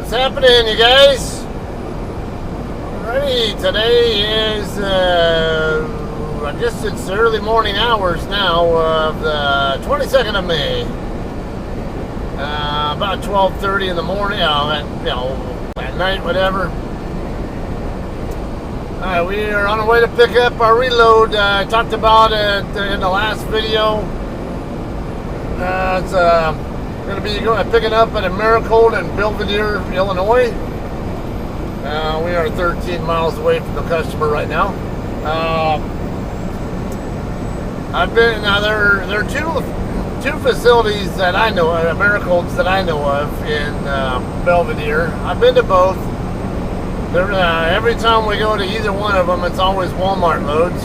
What's happening, you guys? Alrighty, today is, I guess it's early morning hours now of the 22nd of May. About 12:30 in the morning, at night, whatever. Alright, we are on our way to pick up our reload. I talked about it in the last video. It's going to be picking up at Americold in Belvidere, Illinois. We are 13 miles away from the customer right now. There are two facilities that I know of, Americolds that I know of in Belvidere. I've been to both. Every time we go to either one of them, it's always Walmart loads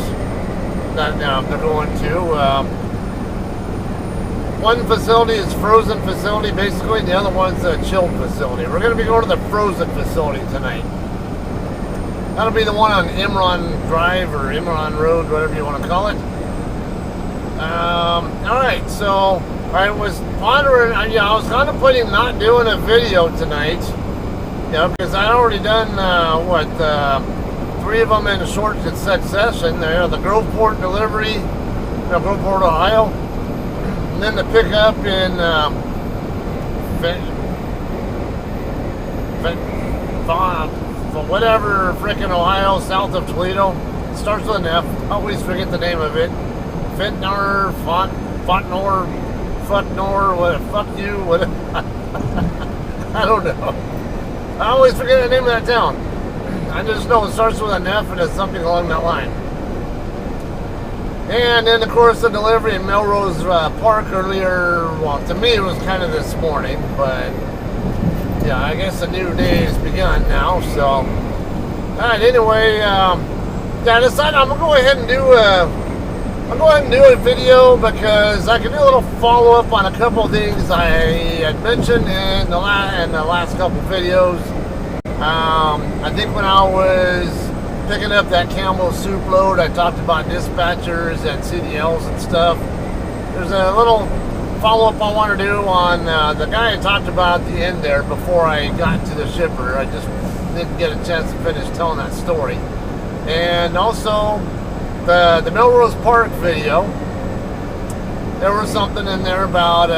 that they're going to. One facility is frozen facility, basically. The other one's a chilled facility. We're going to be going to the frozen facility tonight. That'll be the one on Imron Drive or Imron Road, whatever you want to call it. Alright, so I was pondering, I was contemplating not doing a video tonight. Because I'd already done, 3 of them in a short succession. The Groveport delivery, Groveport, Ohio. And then the pickup in whatever frickin' Ohio, south of Toledo. It starts with an F. I always forget the name of it. Fontnor, what? Fuck you, what? I don't know. I always forget the name of that town. I just know it starts with an F and it's something along that line. And then, of course, the delivery in Melrose Park earlier. Well, to me, it was kind of this morning, but yeah, I guess a new day has begun now. So, all right. Anyway, I decided I'm gonna go ahead and do a video because I can do a little follow up on a couple of things I had mentioned in the last couple videos. I think when I was picking up that Campbell soup load, I talked about dispatchers and CDLs and stuff. There's a little follow-up I want to do on the guy I talked about at the end there before I got to the shipper. I just didn't get a chance to finish telling that story. And also the Melrose Park video. There was something in there about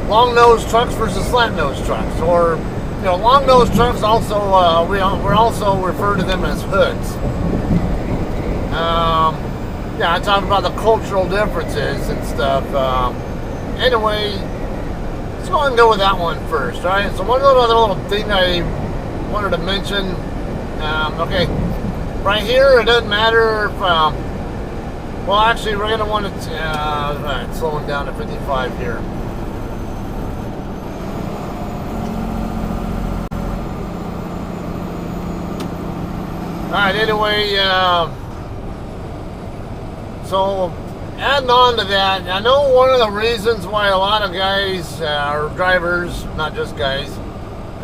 long-nose trucks versus slant-nose trucks, or long-nose trucks. Also, we're also refer to them as hoods. I talked about the cultural differences and stuff. Anyway, let's go ahead and go with that one first, right? So one other little thing I wanted to mention. Okay, right here, it doesn't matter if. Well, actually, we're gonna want to. All right, slowing down to 55 here. Alright, anyway, so adding on to that, I know one of the reasons why a lot of guys, or drivers, not just guys,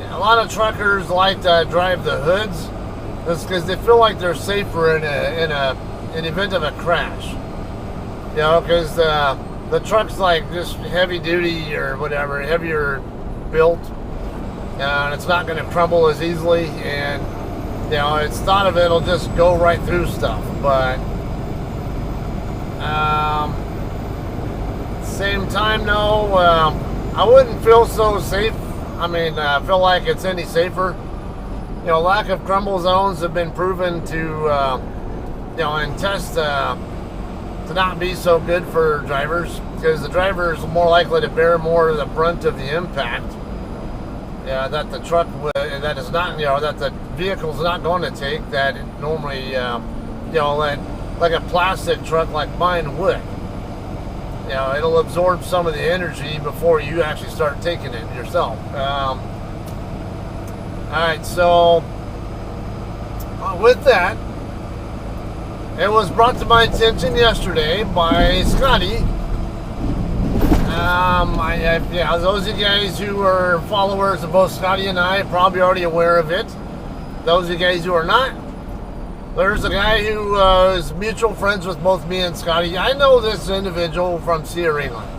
a lot of truckers like to drive the hoods, is because they feel like they're safer in an event of a crash. Because the truck's like just heavy duty or whatever, heavier built, and it's not going to crumble as easily, and it's thought of it'll just go right through stuff, but same time, no, I wouldn't feel so safe. I mean, feel like it's any safer. Lack of crumble zones have been proven to, in tests, to not be so good for drivers, because the driver is more likely to bear more of the brunt of the impact. That the truck that is not, that the vehicle's not going to take, that it normally, like a plastic truck like mine would. It'll absorb some of the energy before you actually start taking it yourself. All right, so with that, it was brought to my attention yesterday by Scotty. Those of you guys who are followers of both Scotty and I are probably already aware of it. Those of you guys who are not, there's a guy who is mutual friends with both me and Scotty. I know this individual from Sierra, England.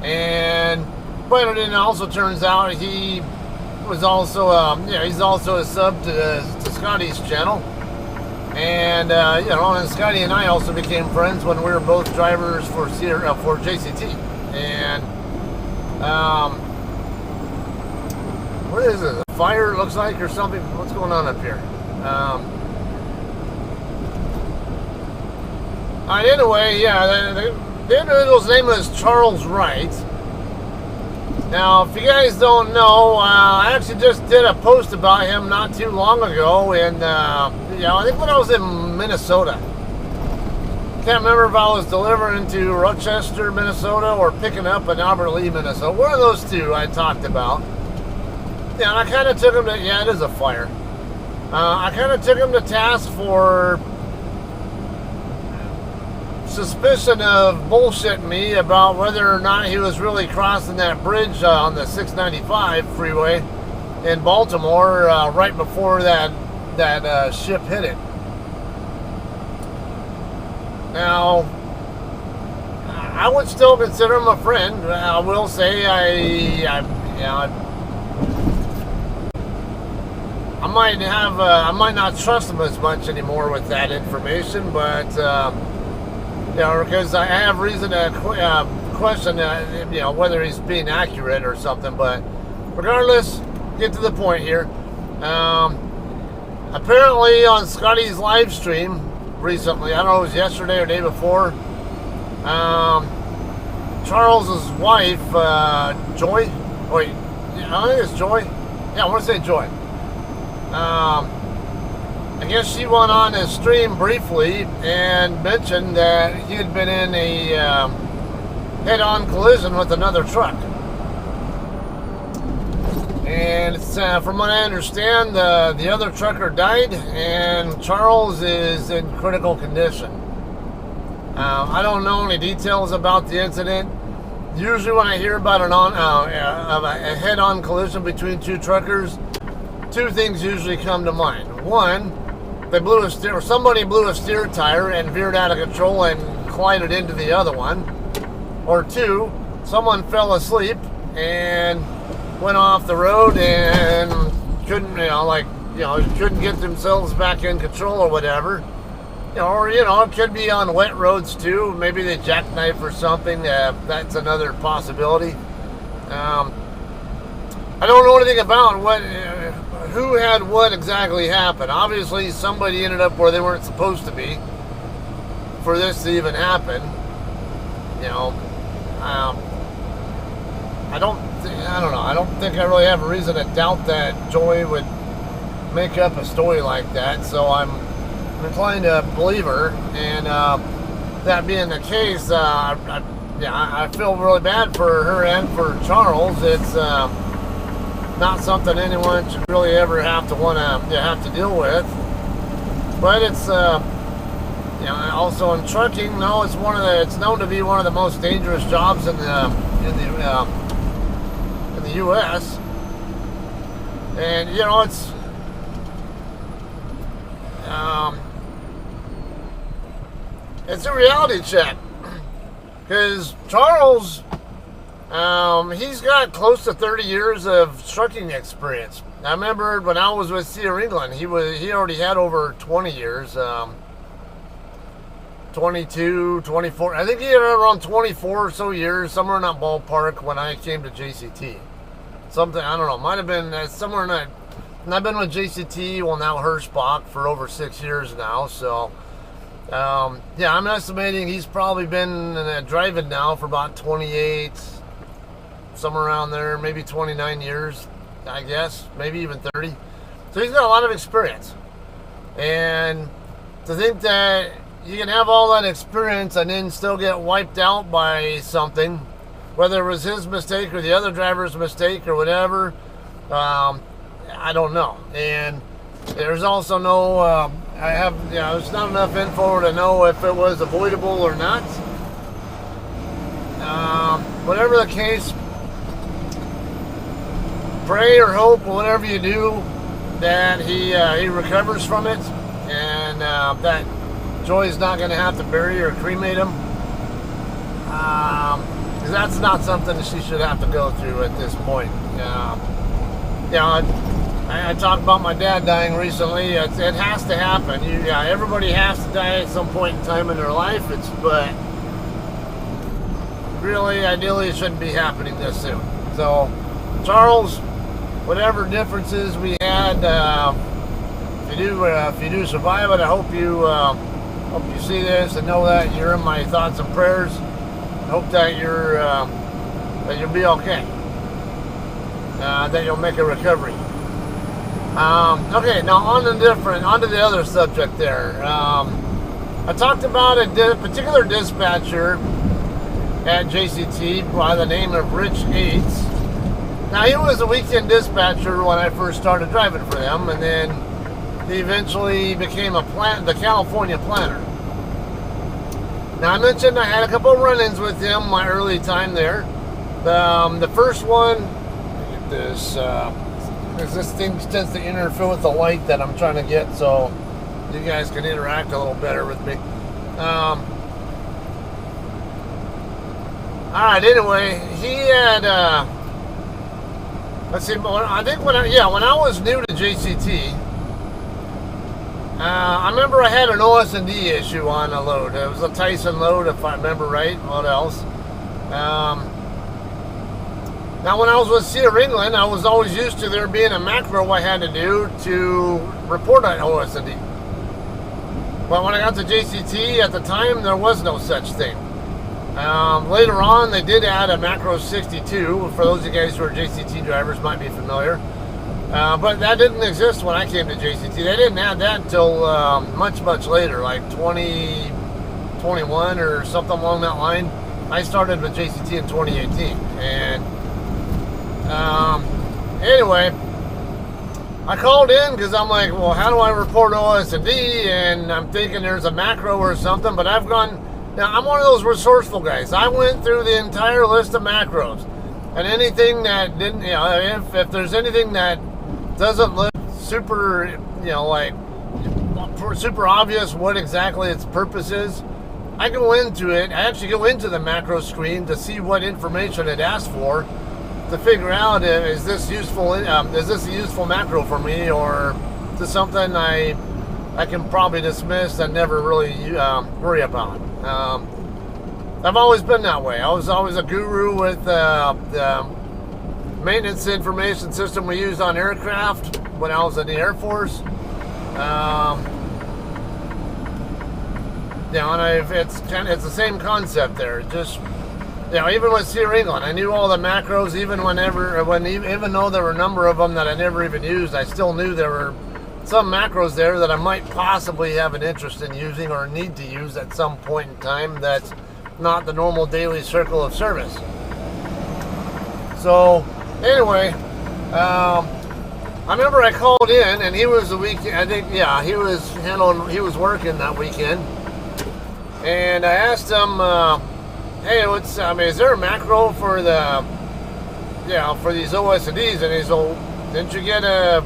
And But it also turns out he was also, he's also a sub to Scotty's channel. And, and Scotty and I also became friends when we were both drivers for JCT. And, what is it? A fire, it looks like, or something? What's going on up here? Anyway, yeah, the individual's name is Charles Wright. Now, if you guys don't know, I actually just did a post about him not too long ago, and I think when I was in Minnesota. Can't remember if I was delivering to Rochester, Minnesota, or picking up in Albert Lee, Minnesota. One of those two I talked about. Yeah, and I kind of took him to, yeah, it is a fire. I kind of took him to task for suspicion of bullshitting me about whether or not he was really crossing that bridge on the 695 freeway in Baltimore right before that ship hit it. I would still consider him a friend. I will say I might not trust him as much anymore with that information, but because I have reason to question whether he's being accurate or something. But regardless, get to the point here. Apparently on Scotty's live stream recently, I don't know if it was yesterday or day before, Charles's wife, Joy, wait, I think it's Joy. Yeah, I want to say Joy. I guess she went on his stream briefly and mentioned that he had been in a head-on collision with another truck. And it's, from what I understand, the other trucker died, and Charles is in critical condition. I don't know any details about the incident. Usually when I hear about a head-on collision between two truckers, two things usually come to mind. One, somebody blew a steer tire and veered out of control and collided into the other one. Or two, someone fell asleep and went off the road and couldn't get themselves back in control or whatever. It could be on wet roads too. Maybe they jackknife or something. That's another possibility. I don't know anything about who had what exactly happen. Obviously, somebody ended up where they weren't supposed to be for this to even happen. I don't know. I don't think I really have a reason to doubt that Joy would make up a story like that. So I'm inclined to believe her. And that being the case, I feel really bad for her and for Charles. It's not something anyone should really ever have to have to deal with. But it's also in trucking. No, it's known to be one of the most dangerous jobs in the U.S. And it's a reality check, because Charles, he's got close to 30 years of trucking experience. I remember when I was with Sea England, he already had over 20 years, 22, 24. I think he had around 24 or so years, somewhere in that ballpark when I came to JCT. Something, I don't know, might have been somewhere in that. And I've been with JCT, well now Hirschbach, for over 6 years now. So, I'm estimating he's probably been driving now for about 28, somewhere around there, maybe 29 years, I guess, maybe even 30. So he's got a lot of experience. And to think that you can have all that experience and then still get wiped out by something, whether it was his mistake or the other driver's mistake or whatever, I don't know. And there's also no, there's not enough info to know if it was avoidable or not. Whatever the case, pray or hope, whatever you do, that he recovers from it, and that Joy's not going to have to bury or cremate him. because that's not something that she should have to go through at this point. I talked about my dad dying recently. It has to happen. Everybody has to die at some point in time in their life. But really, ideally, it shouldn't be happening this soon. So, Charles, whatever differences we had, if you do survive it, I hope you see this and know that you're in my thoughts and prayers. I hope that you'll be okay. That you'll make a recovery. Okay, now on to the other subject there. I talked about a particular dispatcher at JCT by the name of Rich Aids. Now, he was a weekend dispatcher when I first started driving for them, and then he eventually became the California planner. Now, I mentioned I had a couple of run-ins with him my early time there. The first one, this thing tends to interfere with the light that I'm trying to get, so you guys can interact a little better with me. Alright, anyway, he had, let's see, I think when I was new to JCT, I remember I had an OS&D issue on a load. It was a Tyson load, if I remember right. What else? Now, when I was with Sierra England, I was always used to there being a macro I had to do to report on OS&D. But when I got to JCT, at the time, there was no such thing. Later on, they did add a macro 62. For those of you guys who are JCT drivers, might be familiar. But that didn't exist when I came to JCT. They didn't add that until much, much later, like 2021 or something along that line. I started with JCT in 2018. And anyway, I called in because I'm like, well, how do I report OS&D? And I'm thinking there's a macro or something, but now I'm one of those resourceful guys. I went through the entire list of macros, and anything that didn't, if there's anything that doesn't look super, super obvious what exactly its purpose is, I go into it. I actually go into the macro screen to see what information it asks for, to figure out is this useful? Is this a useful macro for me, or is this something I can probably dismiss and never really worry about? I've always been that way. I was always a guru with the maintenance information system we used on aircraft when I was in the Air Force. It's the same concept there. Just even with Sierra England, I knew all the macros. Even though there were a number of them that I never even used, I still knew there were some macros there that I might possibly have an interest in using or need to use at some point in time. That's not the normal daily circle of service. So anyway, I remember I called in, and he was he was working that weekend, and I asked him, hey, is there a macro for for these OS&Ds? And he's, well, didn't you get a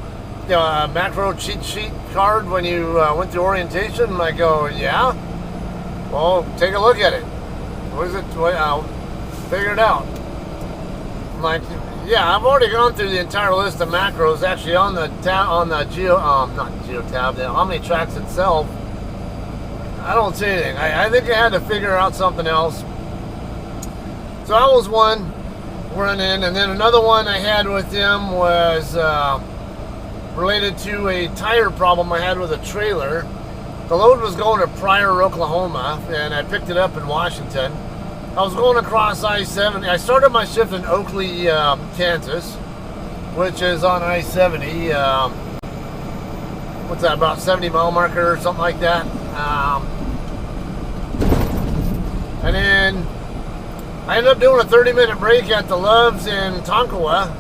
macro cheat sheet card when you went through orientation? And I go, yeah. Well, take a look at it. What is it? I'll figure it out. I'm like, yeah, I've already gone through the entire list of macros. Actually, on the Omnitrax itself, I don't see anything. I think I had to figure out something else. So that was one run-in, and then another one I had with him was related to a tire problem I had with a trailer. The load was going to Pryor, Oklahoma, and I picked it up in Washington. I was going across I-70. I started my shift in Oakley, Kansas, which is on I-70. What's that, about 70 mile marker or something like that? And then I ended up doing a 30-minute break at the Loves in Tonkawa.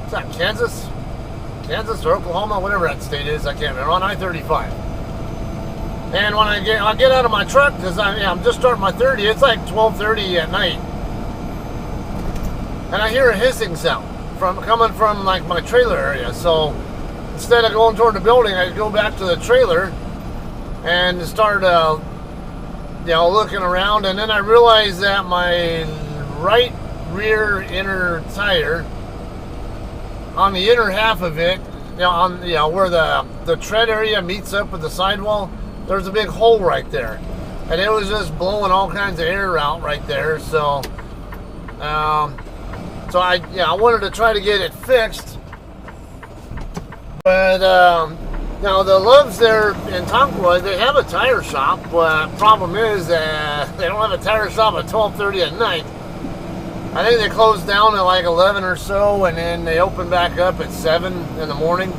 Is that Kansas? Kansas or Oklahoma, whatever that state is, I can't remember, on I-35. And when I get out of my truck, because I'm just starting my 30, it's like 12:30 at night. And I hear a hissing sound coming from like my trailer area. So instead of going toward the building, I go back to the trailer and start looking around, and then I realized that my right rear inner tire. On the inner half of it, where the tread area meets up with the sidewall, there's a big hole right there, and it was just blowing all kinds of air out right there. So, I wanted to try to get it fixed, but now the Loves there in Tonkawa, they have a tire shop. Problem is, they don't have a tire shop at 12:30 at night. I think they close down at like 11 or so, and then they open back up at 7 in the morning.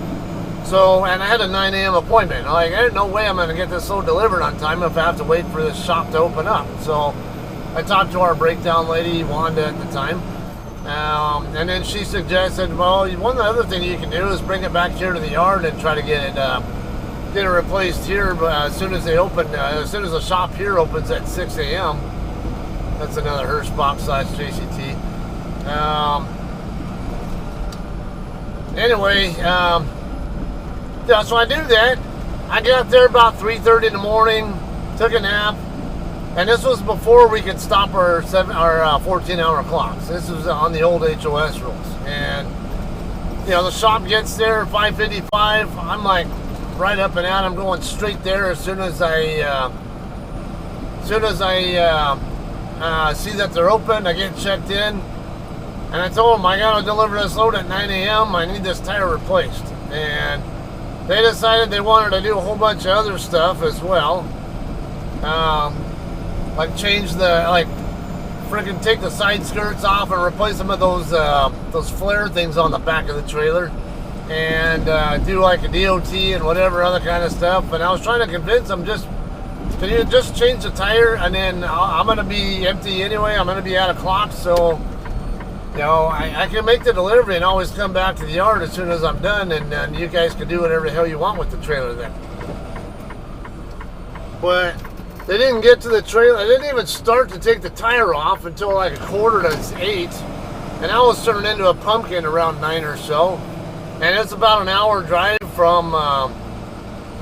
So, and I had a 9 a.m. appointment. Like, there's no way I'm going to get this so delivered on time if I have to wait for this shop to open up. So, I talked to our breakdown lady, Wanda, at the time. And then she suggested, well, one other thing you can do is bring it back here to the yard and try to get it replaced here. But as soon as they open, as soon as the shop here opens at 6 a.m., that's another Hirschbach / JCT. Anyway, so I do that. I got there about 3:30 in the morning, took a nap, and this was before we could stop our 14-hour clocks. This was on the old HOS rules. And the shop gets there at 5:55. I'm like right up and out. I'm going straight there as soon as I see that they're open. I get checked in, and I told them I gotta deliver this load at 9 a.m. I need this tire replaced. And they decided they wanted to do a whole bunch of other stuff as well, like change freaking take the side skirts off and replace them with those flare things on the back of the trailer, and do like a DOT and whatever other kind of stuff. And I was trying to convince them, can you just change the tire, and then I'm going to be empty anyway. I'm going to be out of clock, so I can make the delivery and always come back to the yard as soon as I'm done, and you guys can do whatever the hell you want with the trailer then. But they didn't get to the trailer. They didn't even start to take the tire off until like 7:45, and I was turning into a pumpkin around 9 or so. And it's about an hour drive from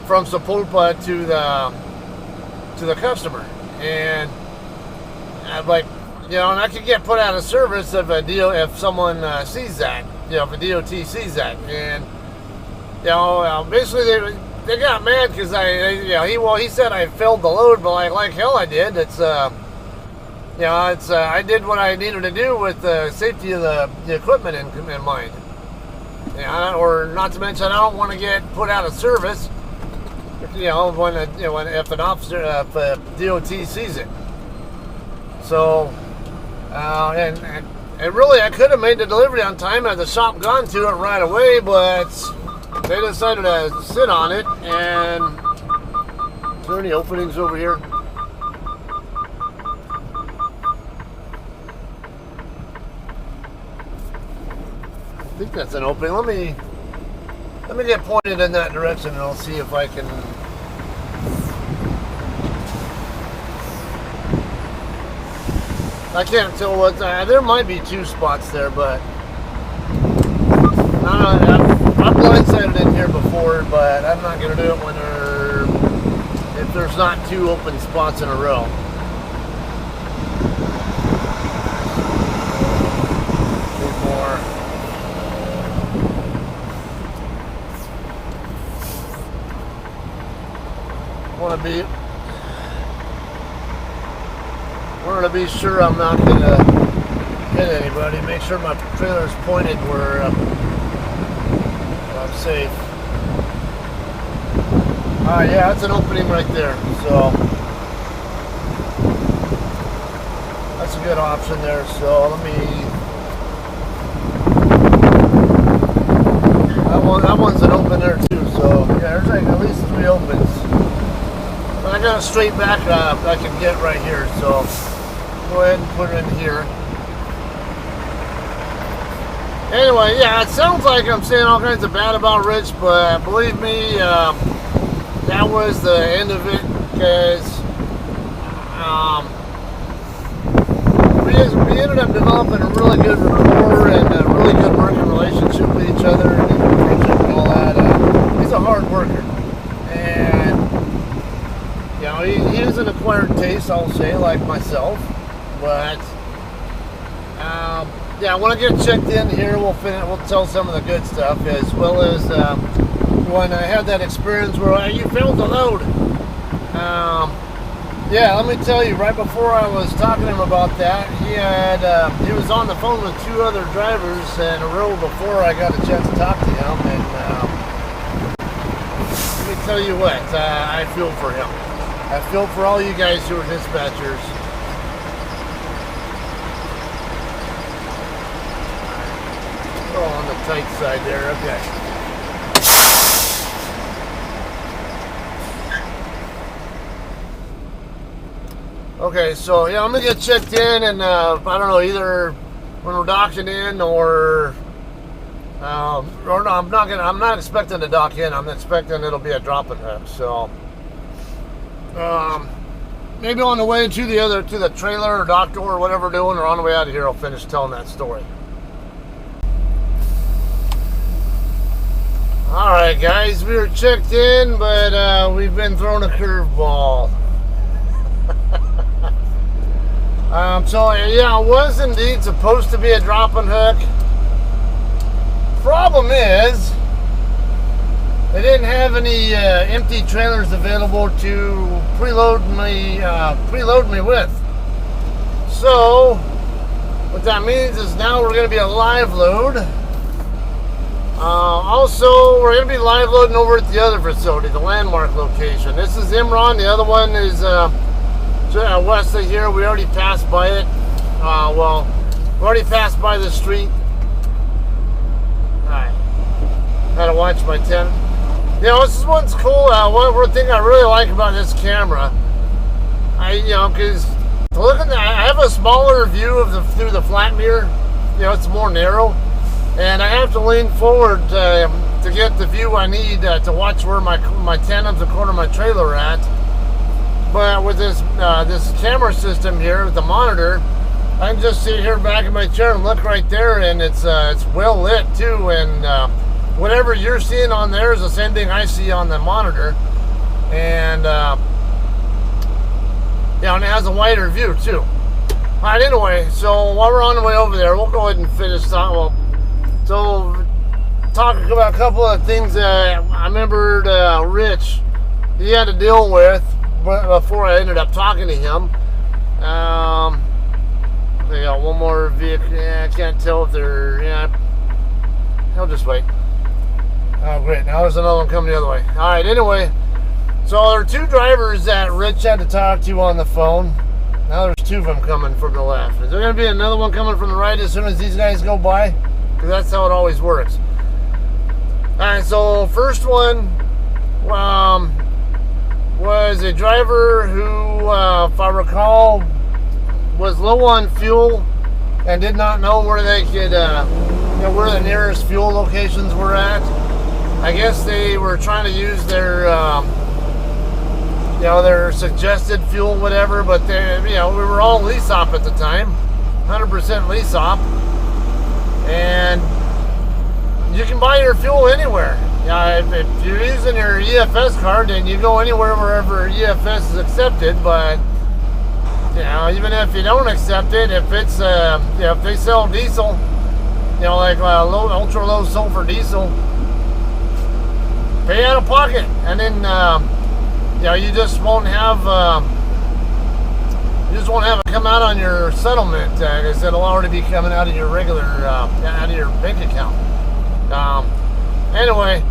Sapulpa to the customer, and I'm like, and I could get put out of service if someone sees that, if a DOT sees that. And basically they got mad because he said I failed the load, but like hell I did. It's I did what I needed to do with the safety of the equipment in mind. Or not to mention, I don't want to get put out of service if an officer, if a DOT sees it. So, and really, I could have made the delivery on time had the shop gone to it right away, but they decided to sit on it. And is there any openings over here? I think that's an opening. Let me get pointed in that direction, and I'll see if I can. I can't tell what. There might be 2 spots there, but I don't know. I've blindsided in here before, but I'm not going to do it if there's not 2 open spots in a row. Want to be sure I'm not going to hit anybody. Make sure my trailer's pointed where I'm safe. Yeah, that's an opening right there. So that's a good option there. So that one's an open there too. So yeah, there's like at least 3 opens. I got a straight back I can get right here, so go ahead and put it in here. Anyway, yeah, it sounds like I'm saying all kinds of bad about Rich, but believe me, that was the end of it, because we ended up developing a really good rapport and a really good working relationship with each other, and all that. He's a hard worker, and he has an acquired taste, I'll say, like myself, but yeah, when I get checked in here, we'll tell some of the good stuff, as well as when I had that experience where you failed to load. Yeah, let me tell you, right before I was talking to him about that, he was on the phone with 2 other drivers in a row before I got a chance to talk to him, and let me tell you what, I feel for him. I feel for all you guys who are dispatchers. Oh, on the tight side there, okay. Okay, so yeah, I'm gonna get checked in, and I don't know, either when we're docking in or no, I'm not expecting to dock in. I'm expecting it'll be a drop-in hook. So maybe on the way to the trailer or dock door or whatever we're doing, or on the way out of here, I'll finish telling that story. All right, guys, we were checked in, but we've been thrown a curveball. So yeah, it was indeed supposed to be a drop-in hook. Problem is, they didn't have any empty trailers available to preload me with. So what that means is now we're going to be a live load. Also, we're going to be live loading over at the other facility, the Landmark location. This is Imron. The other one is west of here. We already passed by it. Well, we already passed by the street. Alright. Had to watch my 10. You know, this one's cool. One thing I really like about this camera, because look at that, I have a smaller view of through the flat mirror. You know, it's more narrow, and I have to lean forward to get the view I need to watch where my 10 of the corner of my trailer are at. But with this camera system here, the monitor, I can just sit here back in my chair and look right there, and it's well lit too. And whatever you're seeing on there is the same thing I see on the monitor, and yeah, and it has a wider view too. All right, anyway, so while we're on the way over there, we'll go ahead and finish that. Well, so talking about a couple of things that I remembered Rich, he had to deal with before I ended up talking to him. They got one more vehicle. Yeah, I can't tell if they're. Yeah, I'll just wait. Oh, great. Now there's another one coming the other way. All right. Anyway, so there are 2 drivers that Rich had to talk to on the phone. Now there's 2 of them coming from the left. Is there going to be another one coming from the right as soon as these guys go by? Because that's how it always works. All right. So first one. Was a driver who, if I recall, was low on fuel and did not know where they could, where the nearest fuel locations were at. I guess they were trying to use their, their suggested fuel, whatever. But they, we were all lease op at the time, 100% lease op, and you can buy your fuel anywhere. If you're using your EFS card, then you go anywhere wherever EFS is accepted. But even if you don't accept it, if it's if they sell diesel, like ultra low sulfur diesel, pay out of pocket, and then you just won't have it come out on your settlement, because it'll already be coming out of your regular out of your bank account. Anyway,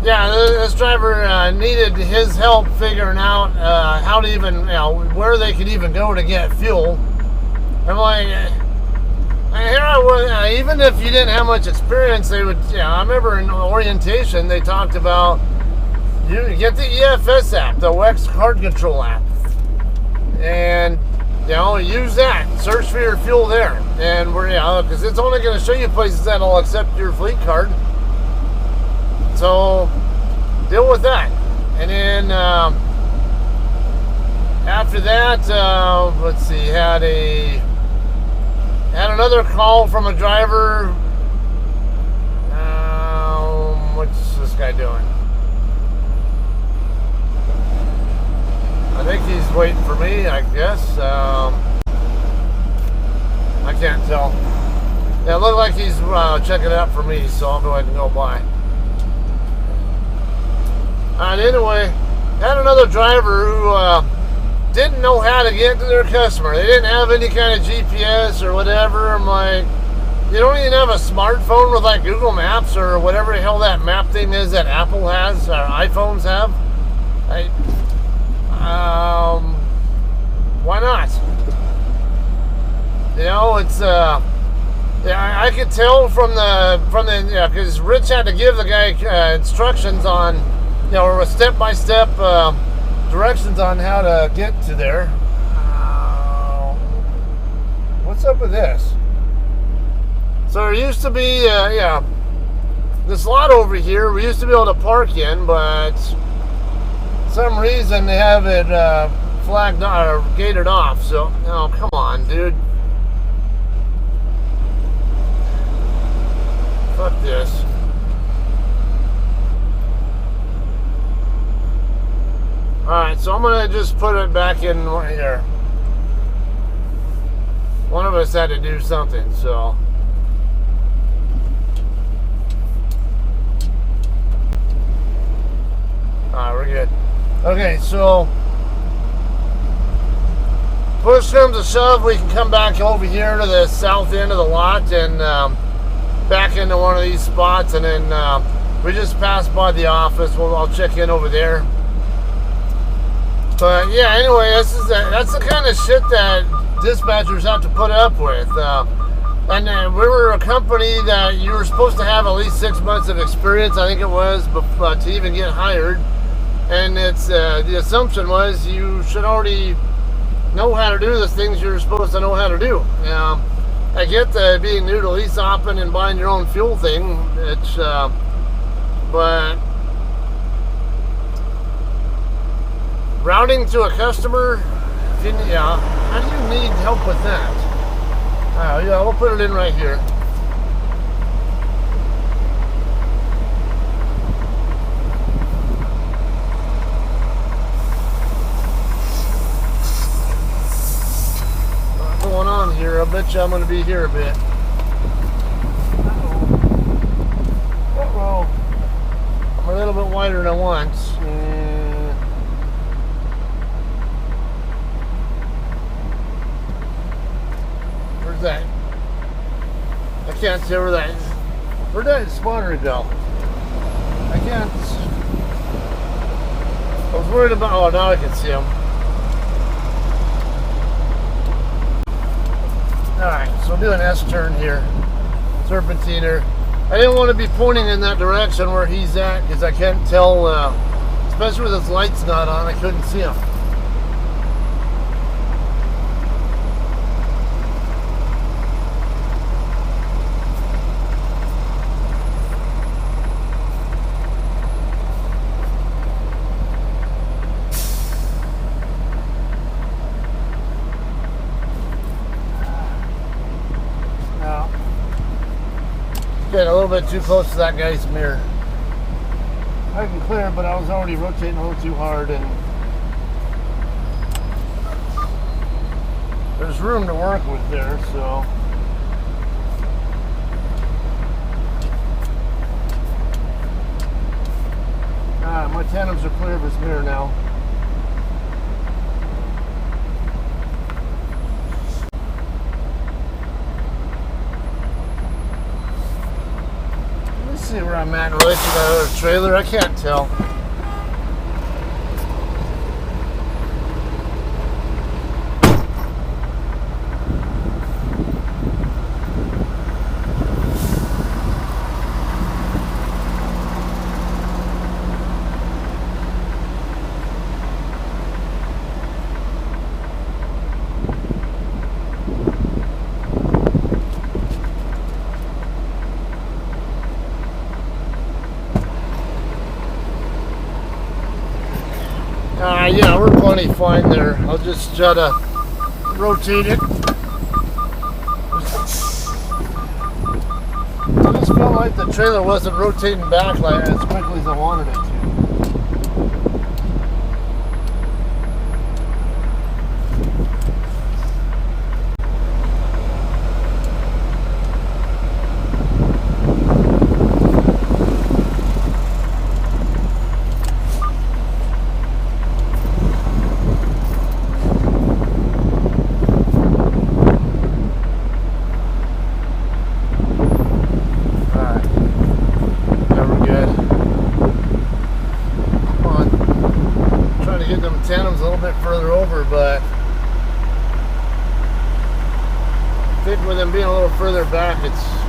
yeah, this driver needed his help figuring out how to even, where they could even go to get fuel. I'm like, here I was, even if you didn't have much experience, they would, I remember in orientation, they talked about, you get the EFS app, the WEX card control app, and, use that, search for your fuel there, and because it's only going to show you places that'll accept your fleet card. So deal with that, and then after that, let's see, had another call from a driver. What's this guy doing? I think he's waiting for me, I guess. I can't tell. Yeah, he's checking it out for me, so I'll go ahead and go by. And anyway, had another driver who didn't know how to get to their customer. They didn't have any kind of GPS or whatever. I'm like, you don't even have a smartphone with like Google Maps or whatever the hell that map thing is that Apple has or iPhones have? Why not? You know, it's yeah, I could tell from the because Rich had to give the guy instructions on, you know, step-by-step directions on how to get to there. What's up with this? So there used to be, yeah, this lot over here we used to be able to park in, but for some reason they have it flagged or gated off. So, oh, come on, dude. Fuck this. Alright, so I'm gonna just put it back in here. One of us had to do something, so. Alright, we're good. Okay, so push comes to shove, we can come back over here to the south end of the lot and back into one of these spots, and then we just passed by the office. I'll check in over there. But yeah, anyway, that's the kind of shit that dispatchers have to put up with. And we were a company that you were supposed to have at least 6 months of experience, I think it was, to even get hired. And it's the assumption was you should already know how to do the things you're supposed to know how to do. I get the being new to lease hopping and buying your own fuel thing. It's but routing to a customer, yeah, how do you need help with that? Yeah, we'll put it in right here. What's going on here? I bet you I'm going to be here a bit. Uh-oh. I'm a little bit wider than I want. That I can't see where that is. Where'd that spawner go? I can't. I was worried about. Oh, now I can see him. Alright, so I'll do an S turn here. Serpentiner. I didn't want to be pointing in that direction where he's at because I can't tell, especially with his lights not on, I couldn't see him. Getting a little bit too close to that guy's mirror. I can clear, but I was already rotating a little too hard, and there's room to work with there, so. My tandems are clear of his mirror now. See where I'm at in relation to that other trailer. I can't tell. Yeah, we're plenty fine there. I'll just try to rotate it. I just felt like the trailer wasn't rotating back like as quickly as I wanted it to. further back, it's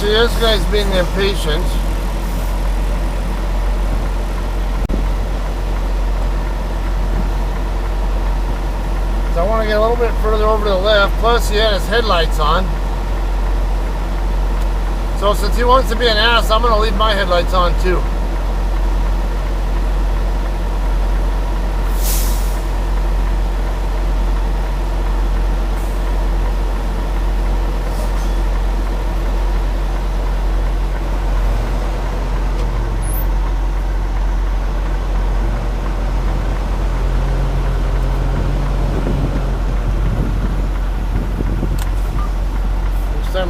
see, this guy's being impatient. So I want to get a little bit further over to the left. Plus, he had his headlights on. So since he wants to be an ass, I'm going to leave my headlights on too.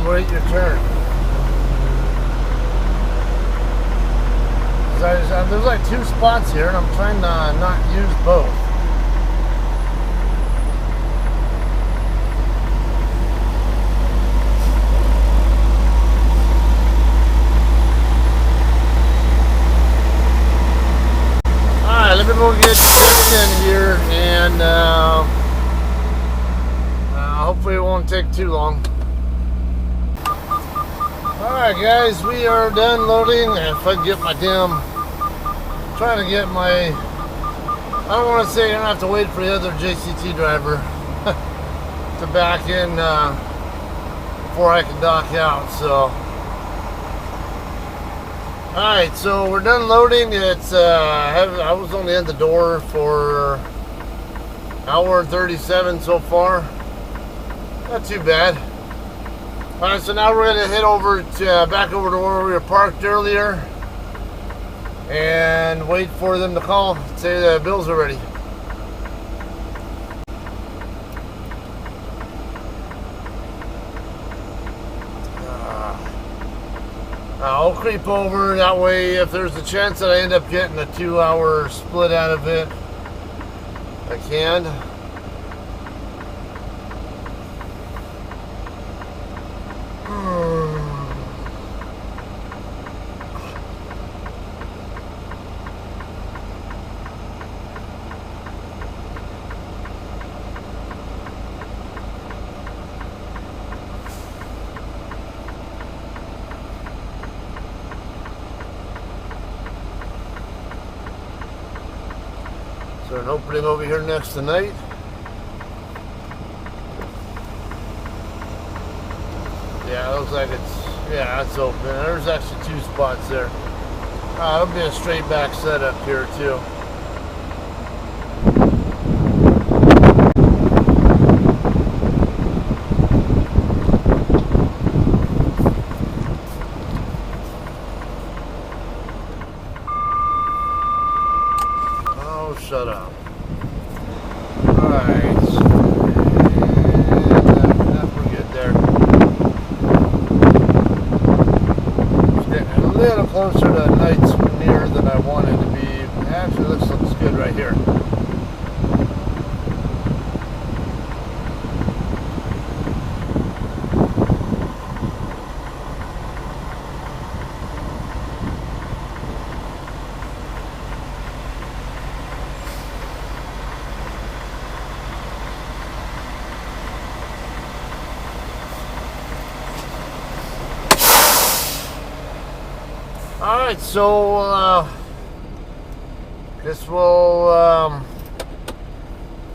Wait your turn. There's like 2 spots here, and I'm trying to not use both. Alright, let me go get this in here, and hopefully it won't take too long. Alright guys, we are done loading. If I get my trying to get my, I don't want to say I don't have to wait for the other JCT driver to back in before I can dock out, so. Alright, so we're done loading. It's, I was only in the door for an hour and 37 so far. Not too bad. Alright, so now we're going to head over to back over to where we were parked earlier and wait for them to call, say the bills are ready. I'll creep over, that way if there's a chance that I end up getting a 2-hour split out of it, I can. So an opening over here next tonight. Yeah, it looks like it's open. There's actually 2 spots there. It'll be a straight back setup here too. Shut up. Alright. We're good there. It's getting a little closer to Knight's near than I wanted to be. Actually, this looks good right here. Alright, so guess we'll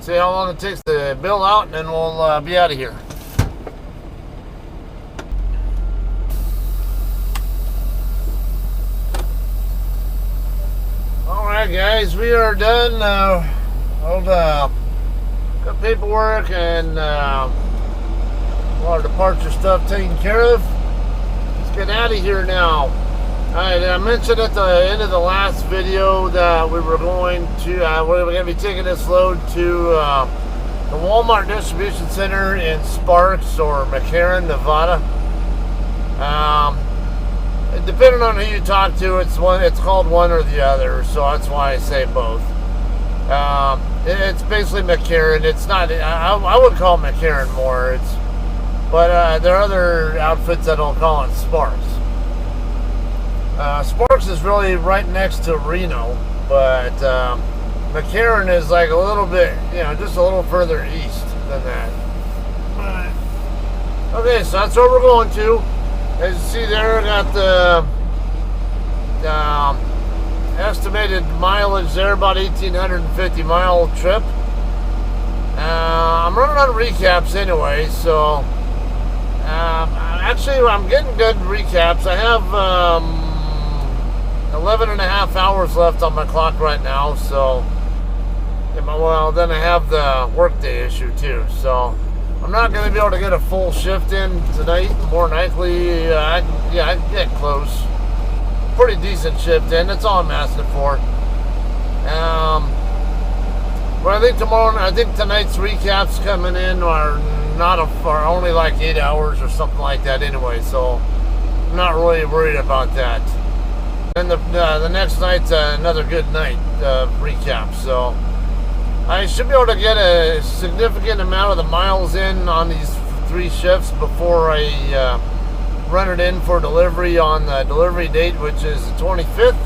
see how long it takes to bill out, and then we'll be out of here. Alright guys, we are done. Got paperwork and a lot of departure stuff taken care of. Let's get out of here now. Alright, I mentioned at the end of the last video that we were going to, we're going to be taking this load to the Walmart distribution center in Sparks or McCarran, Nevada. Depending on who you talk to, it's called one or the other, so that's why I say both. It's basically McCarran. It's not. I would call it McCarran more. But there are other outfits that don't call it Sparks. Sparks is really right next to Reno, but McCarran is like a little bit, just a little further east than that. Okay, so that's where we're going to. As you see there, I got the estimated mileage there, about 1,850 mile trip. I'm running on recaps anyway, so actually I'm getting good recaps. I have 11 and a half hours left on my clock right now, so well, then I have the workday issue too, so I'm not going to be able to get a full shift in tonight. More than likely, I can get close. Pretty decent shift in. That's all I'm asking for. But I think tonight's recaps coming in are only like 8 hours or something like that anyway. So I'm not really worried about that. And the next night's another good night recap. So I should be able to get a significant amount of the miles in on these 3 shifts before I run it in for delivery on the delivery date, which is the 25th.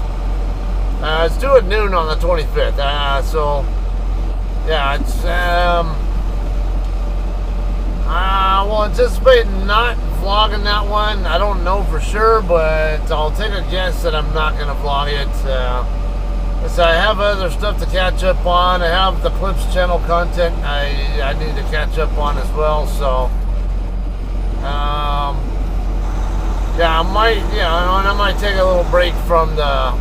It's due at noon on the 25th. So yeah, it's we'll anticipate not vlogging that one. I don't know for sure, but I'll take a guess that I'm not going to vlog it. So I have other stuff to catch up on. I have the Clips channel content I need to catch up on as well. So yeah, I might take a little break from the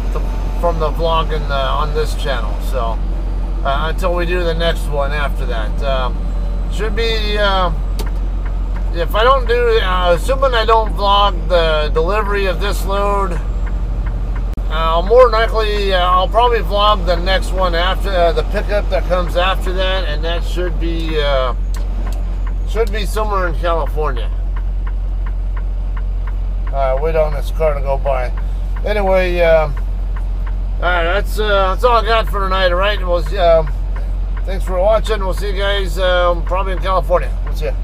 vlogging on this channel. So until we do the next one after that, should be if I don't do, assuming I don't vlog the delivery of this load. More than likely, I'll probably vlog the next one after the pickup that comes after that, and that should be somewhere in California. Wait on this car to go by. Anyway, all right, that's all I got for tonight. All right, thanks for watching. We'll see you guys probably in California. We'll see you.